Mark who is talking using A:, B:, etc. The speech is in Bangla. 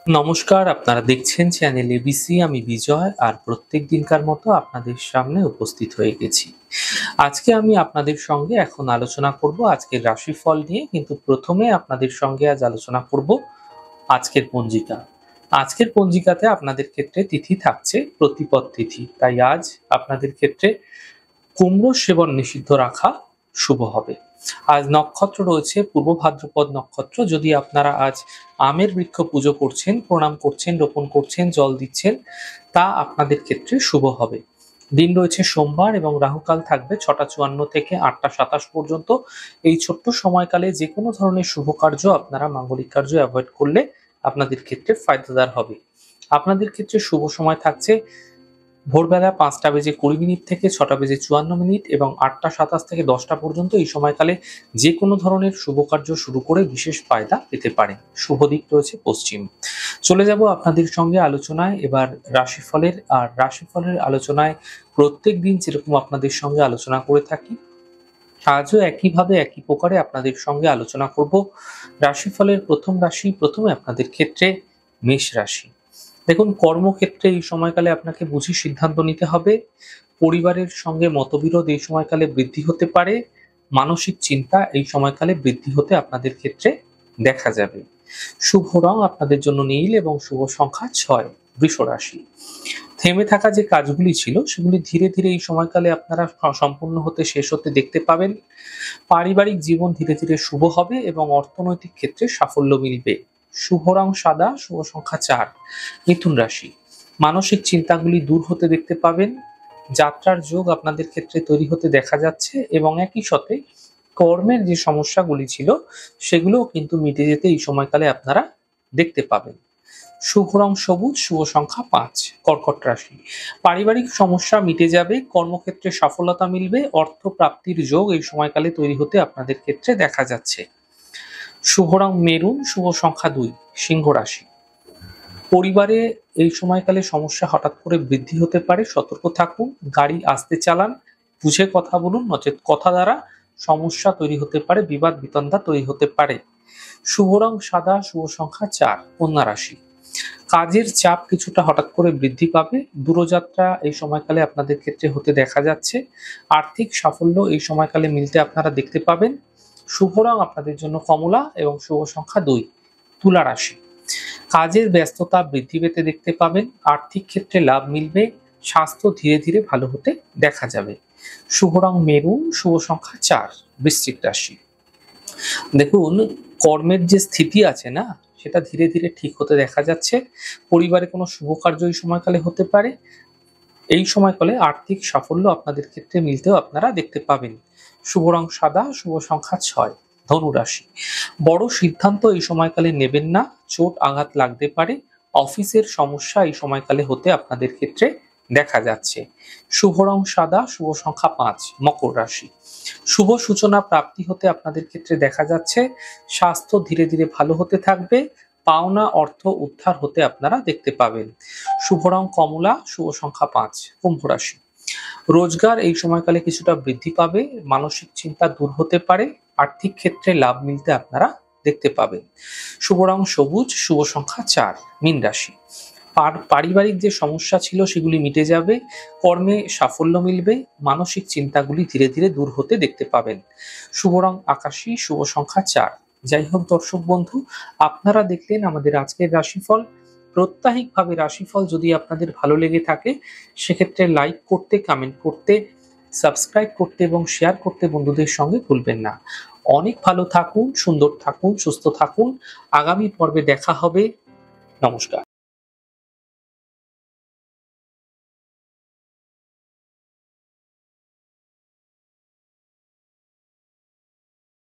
A: নমস্কার, আপনারা দেখছেন চ্যানেল এবিসি। আমি বিজয় আর প্রত্যেক দিনকার মতো আপনাদের সামনে উপস্থিত হয়ে গেছি। আজকে আমি আপনাদের সঙ্গে এখন আলোচনা করব আজকের রাশিফল নিয়ে, কিন্তু প্রথমে আপনাদের সঙ্গে আজ আলোচনা করব আজকের পঞ্জিকা। আজকের পঞ্জিকাতে আপনাদের ক্ষেত্রে তিথি থাকছে প্রতিপদ তিথি, তাই আজ আপনাদের ক্ষেত্রে কুমড়ো সেবন নিষিদ্ধ রাখা শুভ হবে। আজ নক্ষত্র রয়েছে পূর্ব ভাদ্রপদ নক্ষত্র। যদি আপনারা আজ আমের বৃক্ষ পুজো করছেন, প্রণাম করছেন, রোপণ করছেন, জল দিচ্ছেন, তা আপনাদের ক্ষেত্রে শুভ হবে। দিন রয়েছে সোমবার এবং রাহুকাল থাকবে 6টা 54 থেকে 8টা 27 পর্যন্ত। এই ছোট্ট সময়কালে যে কোনো ধরনের শুভ কার্য, আপনারা মাঙ্গলিক কার্য অ্যাভয়েড করলে আপনাদের ক্ষেত্রে ফায়দাদার হবে। আপনাদের ক্ষেত্রে শুভ সময় থাকছে ভোরবেলা 5টা বেজে 20 মিনিট থেকে 6টা বেজে 54 মিনিট এবং 8টা 27 থেকে 10টা পর্যন্ত। এই সময়কালে যে কোনো ধরনের শুভ কার্য শুরু করে বিশেষ ফায়দা পেতে পারে। শুভ দিক রয়েছে পশ্চিম। চলে যাব আপনাদের সঙ্গে আলোচনায় এবার রাশিফলের। আর রাশিফলের আলোচনায় প্রত্যেক দিন যেরকম আপনাদের সঙ্গে আলোচনা করে থাকি, আজও একইভাবে একই প্রকারে আপনাদের সঙ্গে আলোচনা করব রাশিফলের প্রথম রাশি। প্রথমে আপনাদের ক্ষেত্রে মেষ রাশি। দেখুন, কর্মক্ষেত্রে এই সময়কালে আপনাকে বুঝে সিদ্ধান্ত নিতে হবে। পরিবারের সঙ্গে মতবিরোধ এই সময়কালে বৃদ্ধি হতে পারে। মানসিক চিন্তা এই সময়কালে বৃদ্ধি হতে আপনাদের ক্ষেত্রে দেখা যাবে। শুভ রং আপনাদের জন্য নীল এবং শুভ সংখ্যা 6। বৃষ রাশি। থেমে থাকা যে কাজগুলি ছিল সেগুলি ধীরে ধীরে এই সময়কালে আপনারা সম্পূর্ণ হতে শেষ হতে দেখতে পাবেন। পারিবারিক জীবন ধীরে ধীরে শুভ হবে এবং অর্থনৈতিক ক্ষেত্রে সাফল্য মিলবে। শুভ রং সাদা, শুভ সংখ্যা 4। মিথুন রাশি। মানসিক চিন্তাগুলি দূর হতে দেখতে পাবেন। যাত্রার যোগ আপনাদের ক্ষেত্রে তৈরি হতে দেখা যাচ্ছে এবং একই সাথে কর্মের যে সমস্যাগুলি ছিল সেগুলোও কিন্তু মিটে যেতে এই সময়কালে আপনারা দেখতে পাবেন। শুভ রং সবুজ, শুভ সংখ্যা 5। কর্কট রাশি। পারিবারিক সমস্যা মিটে যাবে, কর্মক্ষেত্রে সফলতা মিলবে, অর্থ প্রাপ্তির যোগ এই সময়কালে তৈরি হতে আপনাদের ক্ষেত্রে দেখা যাচ্ছে। শুভ রং মেরুন, শুভ সংখ্যা 2। সিংহ রাশি। পরিবারে এই সময়কালে সমস্যা হঠাৎ করে বৃদ্ধি হতে পারে, সতর্ক থাকুন। গাড়ি আস্তে চালান, বুঝে কথা বলুন, নচেৎ কথা দ্বারা সমস্যা তৈরি হতে পারে, বিবাদ বিতণ্ডা তৈরি হতে পারে। শুভ রং সাদা, শুভ সংখ্যা 4। কন্যা রাশি। কাজের চাপ কিছুটা হঠাৎ করে বৃদ্ধি পাবে। দূরযাত্রা এই সময়কালে আপনাদের ক্ষেত্রে হতে দেখা যাচ্ছে। আর্থিক সাফল্য এই সময়কালে মিলতে আপনারা দেখতে পাবেন। শুভ রং আপনাদের জন্য কমলা এবং শুভ সংখ্যা 2। তুলা রাশি। কাজের ব্যস্ততা বৃদ্ধি পেতে দেখতে পাবেন। আর্থিক ক্ষেত্রে লাভ মিলবে। স্বাস্থ্য ধীরে ধীরে ভালো হতে দেখা যাবে। শুভ রং মেরুন, শুভ সংখ্যা 4। বৃশ্চিক রাশি। দেখুন, কর্মের যে স্থিতি আছে না, সেটা ধীরে ধীরে ঠিক হতে দেখা যাচ্ছে। পরিবারে কোনো শুভ কার্য এই সময়কালে হতে পারে। এই সময়কালে আর্থিক সাফল্য আপনাদের ক্ষেত্রে মিলতেও আপনারা দেখতে পাবেন। শুভ রং সাদা, শুভ সংখ্যা 6। ধনু রাশি। বড় সিদ্ধান্ত এই সময়কালে নেবেন না, চোট আঘাত লাগতে পারে। অফিসের সমস্যা এই সময়কালে হতে আপনাদের ক্ষেত্রে দেখা যাচ্ছে। শুভ রং সাদা, শুভ সংখ্যা 5। মকর রাশি। শুভ সূচনা প্রাপ্তি হতে আপনাদের ক্ষেত্রে দেখা যাচ্ছে। স্বাস্থ্য ধীরে ধীরে ভালো হতে থাকবে। পাওনা অর্থ উদ্ধার হতে আপনারা দেখতে পাবেন। শুভ রং কমলা, শুভ সংখ্যা 5। কুম্ভ রাশি। রোজগার এই সময়কালে কিছুটা বৃদ্ধি পাবে। মানসিক চিন্তা দূর হতে পারে। আর্থিক ক্ষেত্রে লাভ মিলতে আপনারা দেখতে পাবেন। শুভ রং সবুজ, শুভ সংখ্যা 4। মীন রাশি। পারিবারিক যে সমস্যা ছিল সেগুলি মিটে যাবে। কর্মে সাফল্য মিলবে। মানসিক চিন্তাগুলি ধীরে ধীরে দূর হতে দেখতে পাবেন। শুভ রং আকাশী, শুভ সংখ্যা 4। যাই হোক দর্শক বন্ধু, আপনারা দেখলেন আমাদের আজকের রাশিফল। প্রত্যাহিকভাবে রাশিফল যদি আপনাদের ভালো লেগে থাকে, সেক্ষেত্রে লাইক করতে, কমেন্ট করতে, সাবস্ক্রাইব করতে এবং শেয়ার করতে বন্ধুদের সঙ্গে ভুলবেন না। অনেক ভালো থাকুন, সুন্দর থাকুন, সুস্থ থাকুন। আগামী পর্বে দেখা হবে। নমস্কার।